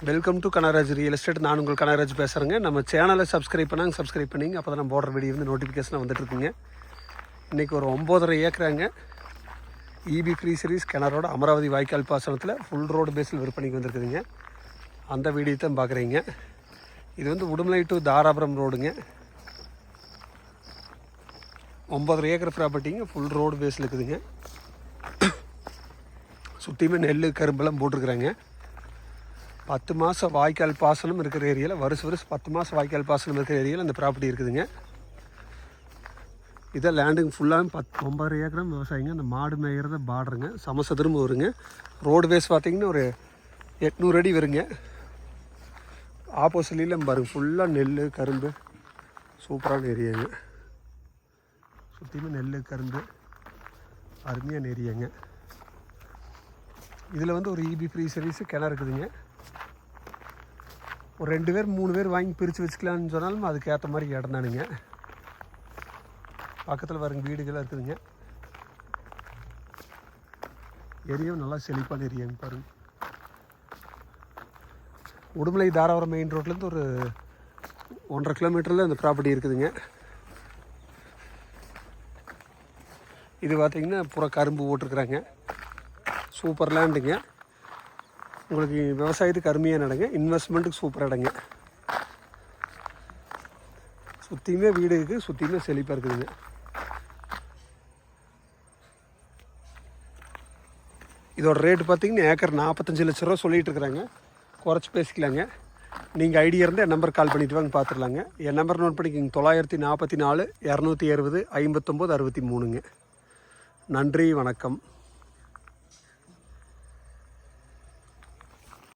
Welcome to Kanaraj real estate. நான் உங்கள் கனராஜ் பேசுகிறேங்க. நம்ம சேனலை சப்ஸ்கிரைப் பண்ணிங்க. அப்போ தான் நம்ம போடுற வீடியோ வந்து நோட்டிஃபிகேஷனாக வந்துட்டுருக்குங்க. இன்றைக்கி ஒரு 9.5 ஏக்கராங்க இபி ஃப்ரீ சீரிஸ் கிணறோட அமராவதி வாய்க்கால் பாசனத்தில் ஃபுல் ரோடு பேஸில் விற்பனைக்கு வந்திருக்குதுங்க. அந்த வீடியோ தான் பார்க்குறீங்க. இது வந்து உடுமலை டு தாராபுரம் ரோடுங்க. 9.5 ஏக்கர் ப்ராப்பர்ட்டிங்க. ஃபுல் ரோடு பேஸில் இருக்குதுங்க. சுற்றியுமே நெல் கரும்பெல்லாம் போட்டிருக்குறாங்க. 10 மாதம் வாய்க்கால் பாசனம் இருக்கிற ஏரியாவில் வருஷம் 10 மாதம் வாய்க்கால் பாசனம் இருக்கிற ஏரியாவில் அந்த ப்ராப்பர்ட்டி இருக்குதுங்க. இதை லேண்டுங்க ஃபுல்லாக 9.5 ஏக்கரம் விவசாயிங்க. அந்த மாடு மேய்கிறத பார்டருங்க. சமசதுரமும் வருங்க. ரோடு பேஸ் பார்த்திங்கன்னா ஒரு 800 அடி வருங்க. ஆப்போசிட்லியில் பாருங்க ஃபுல்லாக நெல் கரும்பு சூப்பரான ஏரியாங்க. சுற்றியுமே நெல் கரும்பு அருமையான ஏரியாங்க. இதில் வந்து ஒரு இபி ஃப்ரீ சர்வீஸு கிணறு இருக்குதுங்க. ஒரு 2 பேர் 3 பேர் வாங்கி பிரித்து வச்சுக்கலான்னு சொன்னாலும் அதுக்கு ஏற்ற மாதிரி இடம் தானுங்க. பக்கத்தில் பாருங்க வீடுகளாக இருக்குதுங்க. ஏரியாவும் நல்லா செழிப்பான ஏரியாங்க பாருங்க. உடுமலை தாராபுரம் மெயின் ரோட்லேருந்து ஒரு 1.5 கிலோமீட்டரில் இந்த ப்ராப்பர்ட்டி இருக்குதுங்க. இது பார்த்திங்கன்னா பூரா கரும்பு போட்டிருக்குறாங்க. சூப்பர் லேண்டுங்க. உங்களுக்கு விவசாயத்துக்கு அருமையான இடங்க. இன்வெஸ்ட்மெண்ட்டுக்கு சூப்பர் இடங்க. சுற்றியுமே வீடு இருக்குது. சுற்றியுமே செழிப்பாக இருக்குதுங்க. இதோட ரேட்டு பார்த்திங்கன்னா ஏக்கர் 45 லட்ச ரூபா சொல்லிகிட்டு இருக்கிறாங்க. குறைச்சி பேசிக்கலாங்க. நீங்கள் ஐடியா இருந்தால் என் நம்பர் கால் பண்ணிவிட்டு வாங்க பார்த்துடலாங்க. என் நம்பர் நோட் பண்ணிக்கிங்க 944 270 59 63ங்க. நன்றி, வணக்கம்.